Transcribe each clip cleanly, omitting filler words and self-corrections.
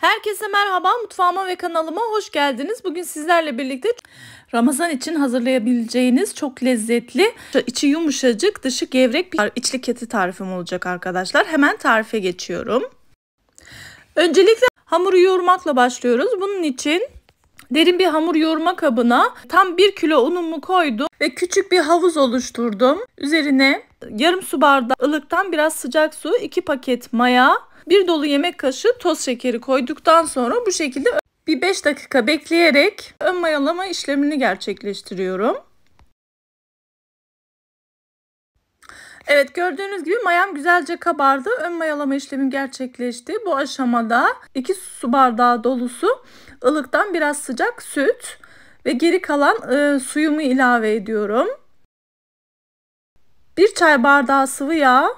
Herkese merhaba, mutfağıma ve kanalıma hoş geldiniz. Bugün sizlerle birlikte Ramazan için hazırlayabileceğiniz çok lezzetli, içi yumuşacık, dışı gevrek bir içli keti tarifim olacak arkadaşlar. Hemen tarife geçiyorum. Öncelikle hamuru yoğurmakla başlıyoruz. Bunun için derin bir hamur yoğurma kabına tam 1 kilo unumu koydum ve küçük bir havuz oluşturdum. Üzerine yarım su bardağı ılıktan biraz sıcak su, 2 paket maya, 1 dolu yemek kaşığı toz şekeri koyduktan sonra bu şekilde bir 5 dakika bekleyerek ön mayalama işlemini gerçekleştiriyorum. Evet, gördüğünüz gibi mayam güzelce kabardı. Ön mayalama işlemim gerçekleşti. Bu aşamada 2 su bardağı dolusu ılıktan biraz sıcak süt ve geri kalan suyumu ilave ediyorum. 1 çay bardağı sıvı yağ,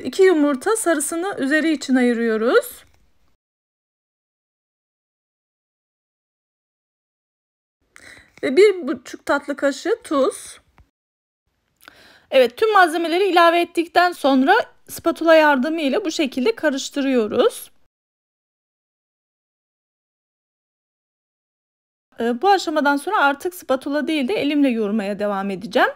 2 yumurta sarısını üzeri için ayırıyoruz. Ve 1,5 tatlı kaşığı tuz. Evet, tüm malzemeleri ilave ettikten sonra spatula yardımıyla bu şekilde karıştırıyoruz. Bu aşamadan sonra artık spatula değil de elimle yoğurmaya devam edeceğim.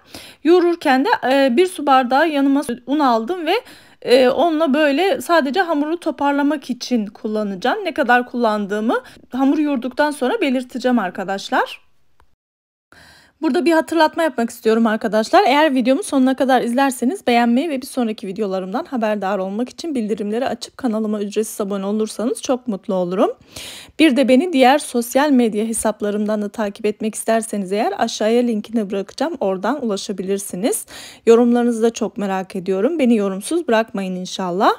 Yoğururken de 1 su bardağı yanıma un aldım ve onunla böyle sadece hamuru toparlamak için kullanacağım. Ne kadar kullandığımı hamur yoğurduktan sonra belirteceğim arkadaşlar. Burada bir hatırlatma yapmak istiyorum arkadaşlar. Eğer videomu sonuna kadar izlerseniz beğenmeyi ve bir sonraki videolarımdan haberdar olmak için bildirimleri açıp kanalıma ücretsiz abone olursanız çok mutlu olurum. Bir de beni diğer sosyal medya hesaplarımdan da takip etmek isterseniz eğer aşağıya linkini bırakacağım. Oradan ulaşabilirsiniz. Yorumlarınızı da çok merak ediyorum. Beni yorumsuz bırakmayın inşallah.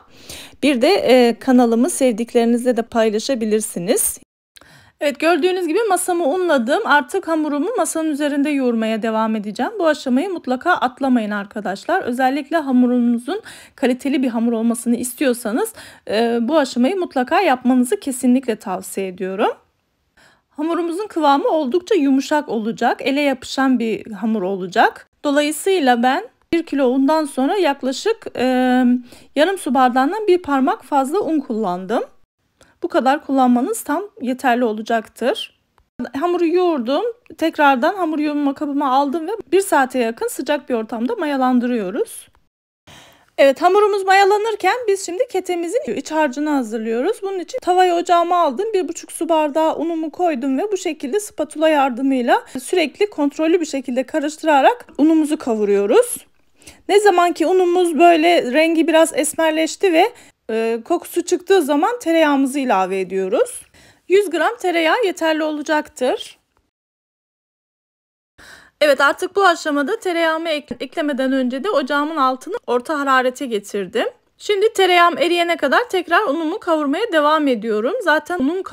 Bir de kanalımı sevdiklerinizle de paylaşabilirsiniz. Evet, gördüğünüz gibi masamı unladım. Artık hamurumu masanın üzerinde yoğurmaya devam edeceğim. Bu aşamayı mutlaka atlamayın arkadaşlar. Özellikle hamurunuzun kaliteli bir hamur olmasını istiyorsanız bu aşamayı mutlaka yapmanızı kesinlikle tavsiye ediyorum. Hamurumuzun kıvamı oldukça yumuşak olacak. Ele yapışan bir hamur olacak. Dolayısıyla ben 1 kilo undan sonra yaklaşık yarım su bardağından bir parmak fazla un kullandım. Bu kadar kullanmanız tam yeterli olacaktır. Hamuru yoğurdum. Tekrardan hamur yoğurma kabıma aldım ve 1 saate yakın sıcak bir ortamda mayalandırıyoruz. Evet, hamurumuz mayalanırken biz şimdi ketemizin iç harcını hazırlıyoruz. Bunun için tavayı ocağıma aldım. 1,5 su bardağı unumu koydum ve bu şekilde spatula yardımıyla sürekli kontrollü bir şekilde karıştırarak unumuzu kavuruyoruz. Ne zaman ki unumuz böyle rengi biraz esmerleşti ve kokusu çıktığı zaman tereyağımızı ilave ediyoruz. 100 gram tereyağı yeterli olacaktır. Evet, artık bu aşamada tereyağımı eklemeden önce de ocağımın altını orta hararete getirdim. Şimdi tereyağım eriyene kadar tekrar unumu kavurmaya devam ediyorum. Zaten unun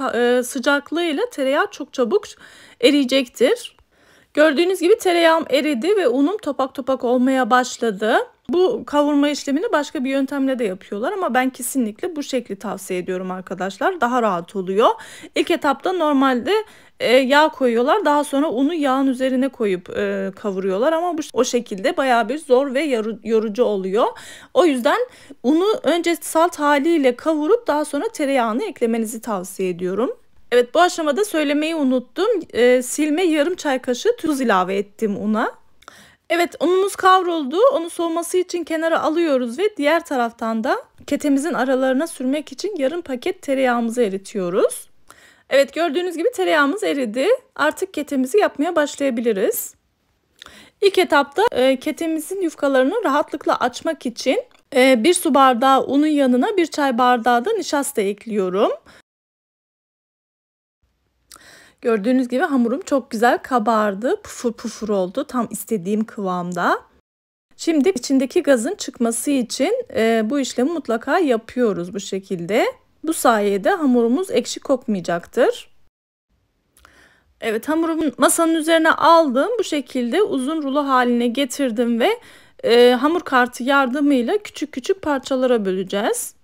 sıcaklığıyla tereyağı çok çabuk eriyecektir. Gördüğünüz gibi tereyağım eridi ve unum topak topak olmaya başladı. Bu kavurma işlemini başka bir yöntemle de yapıyorlar ama ben kesinlikle bu şekli tavsiye ediyorum arkadaşlar. Daha rahat oluyor. İlk etapta normalde yağ koyuyorlar. Daha sonra unu yağın üzerine koyup kavuruyorlar ama o şekilde bayağı bir zor ve yorucu oluyor. O yüzden unu önce salt haliyle kavurup daha sonra tereyağını eklemenizi tavsiye ediyorum. Evet, bu aşamada söylemeyi unuttum. Silme yarım çay kaşığı tuz ilave ettim una. Evet, unumuz kavruldu. Onu soğuması için kenara alıyoruz ve diğer taraftan da ketemizin aralarına sürmek için yarım paket tereyağımızı eritiyoruz. Evet, gördüğünüz gibi tereyağımız eridi. Artık ketemizi yapmaya başlayabiliriz. İlk etapta ketemizin yufkalarını rahatlıkla açmak için 1 su bardağı unun yanına 1 çay bardağı da nişasta ekliyorum. Gördüğünüz gibi hamurum çok güzel kabardı. Pufur pufur oldu. Tam istediğim kıvamda. Şimdi içindeki gazın çıkması için bu işlemi mutlaka yapıyoruz bu şekilde. Bu sayede hamurumuz ekşi kokmayacaktır. Evet, hamurumu masanın üzerine aldım. Bu şekilde uzun rulo haline getirdim ve hamur kartı yardımıyla küçük küçük parçalara böleceğiz.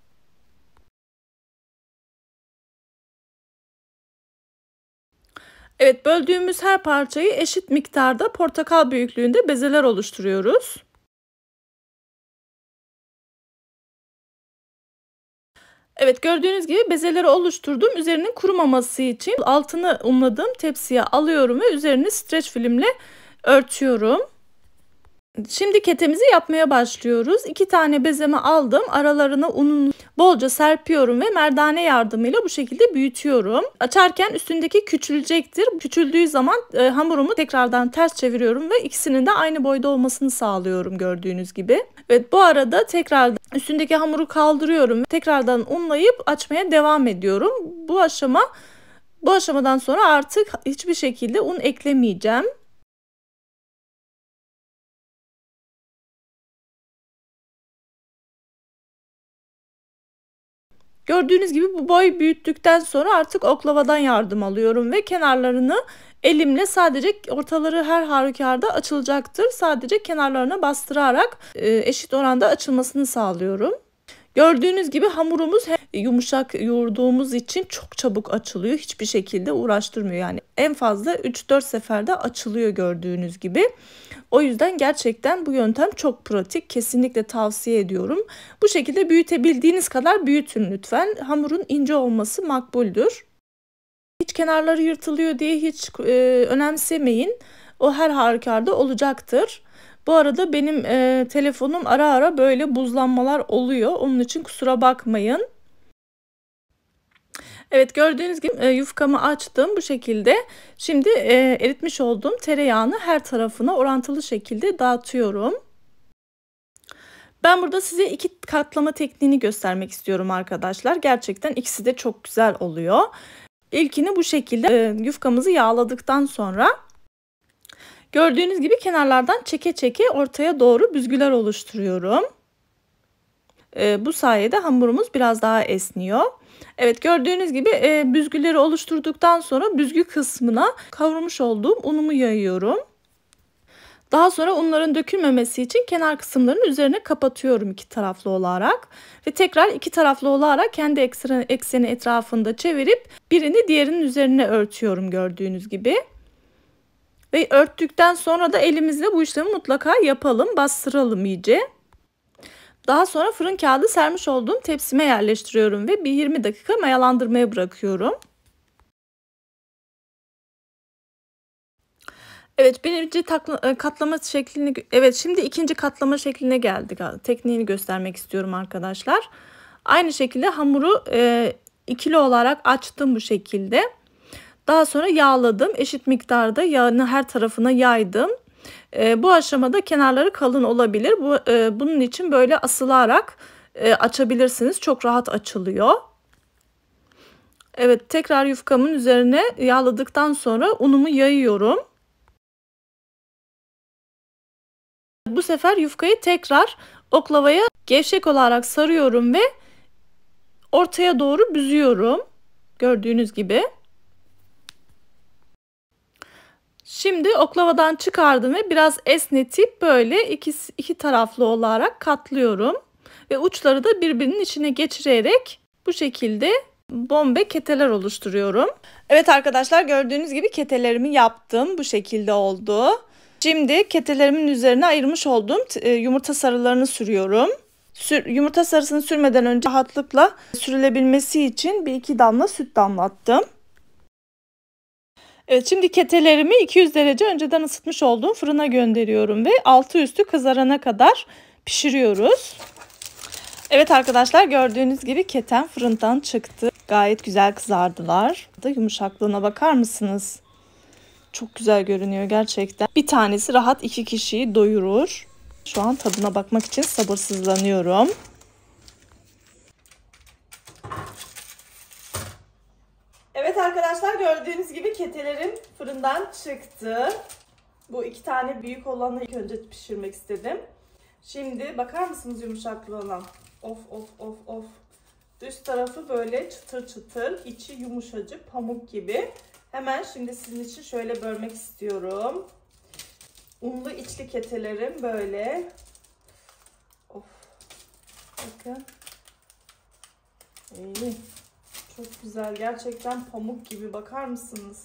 Evet, böldüğümüz her parçayı eşit miktarda portakal büyüklüğünde bezeler oluşturuyoruz. Evet, gördüğünüz gibi bezeleri oluşturdum. Üzerinin kurumaması için altını unladığım tepsiye alıyorum ve üzerini streç filmle örtüyorum. Şimdi ketemizi yapmaya başlıyoruz. 2 tane bezemi aldım. Aralarına ununu bolca serpiyorum ve merdane yardımıyla bu şekilde büyütüyorum. Açarken üstündeki küçülecektir. Küçüldüğü zaman hamurumu tekrardan ters çeviriyorum ve ikisinin de aynı boyda olmasını sağlıyorum gördüğünüz gibi. Evet, bu arada tekrardan üstündeki hamuru kaldırıyorum ve tekrardan unlayıp açmaya devam ediyorum. Bu aşamadan sonra artık hiçbir şekilde un eklemeyeceğim. Gördüğünüz gibi bu boy büyüttükten sonra artık oklavadan yardım alıyorum ve kenarlarını elimle sadece ortaları her halükarda açılacaktır. Sadece kenarlarına bastırarak eşit oranda açılmasını sağlıyorum. Gördüğünüz gibi hamurumuz hem yumuşak yoğurduğumuz için çok çabuk açılıyor. Hiçbir şekilde uğraştırmıyor. Yani en fazla 3-4 seferde açılıyor gördüğünüz gibi. O yüzden gerçekten bu yöntem çok pratik. Kesinlikle tavsiye ediyorum. Bu şekilde büyütebildiğiniz kadar büyütün lütfen. Hamurun ince olması makbuldür. Hiç kenarları yırtılıyor diye hiç önemsemeyin. O her halükarda olacaktır. Bu arada benim telefonum ara ara böyle buzlanmalar oluyor. Onun için kusura bakmayın. Evet, gördüğünüz gibi yufkamı açtım bu şekilde. Şimdi eritmiş olduğum tereyağını her tarafına orantılı şekilde dağıtıyorum. Ben burada size 2 katlama tekniğini göstermek istiyorum arkadaşlar. Gerçekten ikisi de çok güzel oluyor. İlkini bu şekilde yufkamızı yağladıktan sonra gördüğünüz gibi kenarlardan çeke çeke ortaya doğru büzgüler oluşturuyorum. Bu sayede hamurumuz biraz daha esniyor. Evet, gördüğünüz gibi büzgüleri oluşturduktan sonra büzgü kısmına kavurmuş olduğum unumu yayıyorum. Daha sonra unların dökülmemesi için kenar kısımlarının üzerine kapatıyorum 2 taraflı olarak. Ve tekrar 2 taraflı olarak kendi ekseni etrafında çevirip birini diğerinin üzerine örtüyorum gördüğünüz gibi. Ve örttükten sonra da elimizle bu işlemi mutlaka yapalım, bastıralım iyice. Daha sonra fırın kağıdı sermiş olduğum tepsime yerleştiriyorum ve bir 20 dakika mayalandırmaya bırakıyorum. Evet, katlama şeklini, evet, şimdi ikinci katlama şekline geldik. Tekniğini göstermek istiyorum arkadaşlar. Aynı şekilde hamuru ikili olarak açtım bu şekilde. Daha sonra yağladım. Eşit miktarda yağını her tarafına yaydım. Bu aşamada kenarları kalın olabilir. Bunun için böyle asılarak açabilirsiniz. Çok rahat açılıyor. Evet, tekrar yufkamın üzerine yağladıktan sonra unumu yayıyorum. Bu sefer yufkayı tekrar oklavaya gevşek olarak sarıyorum ve ortaya doğru büzüyorum. Gördüğünüz gibi. Şimdi oklavadan çıkardım ve biraz esnetip böyle iki taraflı olarak katlıyorum. Ve uçları da birbirinin içine geçirerek bu şekilde bombe keteler oluşturuyorum. Evet arkadaşlar, gördüğünüz gibi ketelerimi yaptım. Bu şekilde oldu. Şimdi ketelerimin üzerine ayırmış olduğum yumurta sarılarını sürüyorum. Yumurta sarısını sürmeden önce rahatlıkla sürülebilmesi için 1-2 damla süt damlattım. Evet, şimdi ketelerimi 200 derece önceden ısıtmış olduğum fırına gönderiyorum ve altı üstü kızarana kadar pişiriyoruz. Evet arkadaşlar, gördüğünüz gibi ketem fırından çıktı. Gayet güzel kızardılar. Yumuşaklığına bakar mısınız? Çok güzel görünüyor gerçekten. Bir tanesi rahat 2 kişiyi doyurur. Şu an tadına bakmak için sabırsızlanıyorum. Evet arkadaşlar, gördüğünüz gibi ketelerim fırından çıktı. Bu 2 tane büyük olanı ilk önce pişirmek istedim. Şimdi bakar mısınız yumuşaklığına? Of of of of. Dış tarafı böyle çıtır çıtır, içi yumuşacık, pamuk gibi. Hemen şimdi sizin için şöyle bölmek istiyorum. Unlu içli ketelerim böyle. Of. Bakın. Çok güzel. Gerçekten pamuk gibi. Bakar mısınız?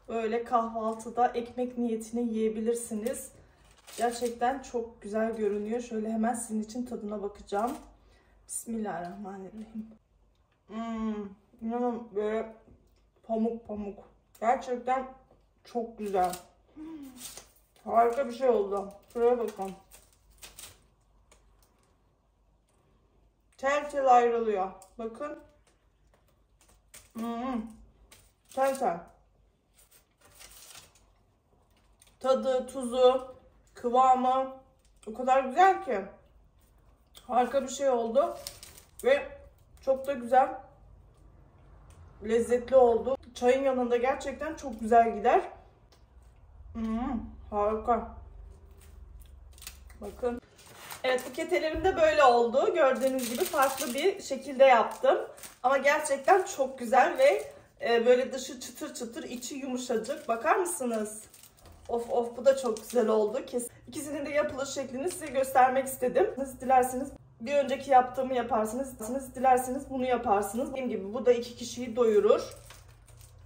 Böyle kahvaltıda ekmek niyetine yiyebilirsiniz. Gerçekten çok güzel görünüyor. Şöyle hemen sizin için tadına bakacağım. Bismillahirrahmanirrahim. İnanın böyle pamuk pamuk. Gerçekten çok güzel. Harika bir şey oldu. Şuraya bakın. Tel tel ayrılıyor. Bakın. Tel tel. Tadı, tuzu, kıvamı o kadar güzel ki. Harika bir şey oldu. Ve çok da güzel, lezzetli oldu. Çayın yanında gerçekten çok güzel gider. Harika. Bakın. Evet, bu ketelerim de böyle oldu. Gördüğünüz gibi farklı bir şekilde yaptım. Ama gerçekten çok güzel ve böyle dışı çıtır çıtır, içi yumuşacık. Bakar mısınız? Of of, bu da çok güzel oldu. İkisinin de yapılış şeklini size göstermek istedim. Dilerseniz bir önceki yaptığımı yaparsınız. Dilerseniz bunu yaparsınız. Dediğim gibi bu da 2 kişiyi doyurur.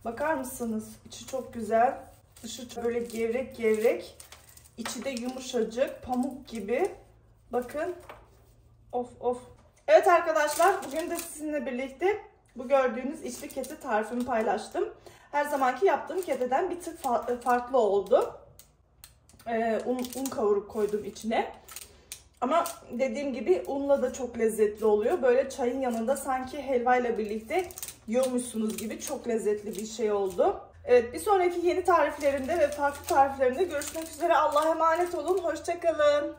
Bakar mısınız? İçi çok güzel. Dışı böyle gevrek gevrek. İçi de yumuşacık, pamuk gibi. Bakın. Of of. Evet arkadaşlar, bugün de sizinle birlikte bu gördüğünüz içli kete tarifimi paylaştım. Her zamanki yaptığım keteden bir tık farklı oldu. Un kavurup koydum içine. Ama dediğim gibi unla da çok lezzetli oluyor. Böyle çayın yanında sanki helvayla birlikte yiyormuşsunuz gibi çok lezzetli bir şey oldu. Evet, bir sonraki yeni tariflerimde ve farklı tariflerimde görüşmek üzere. Allah'a emanet olun. Hoşça kalın.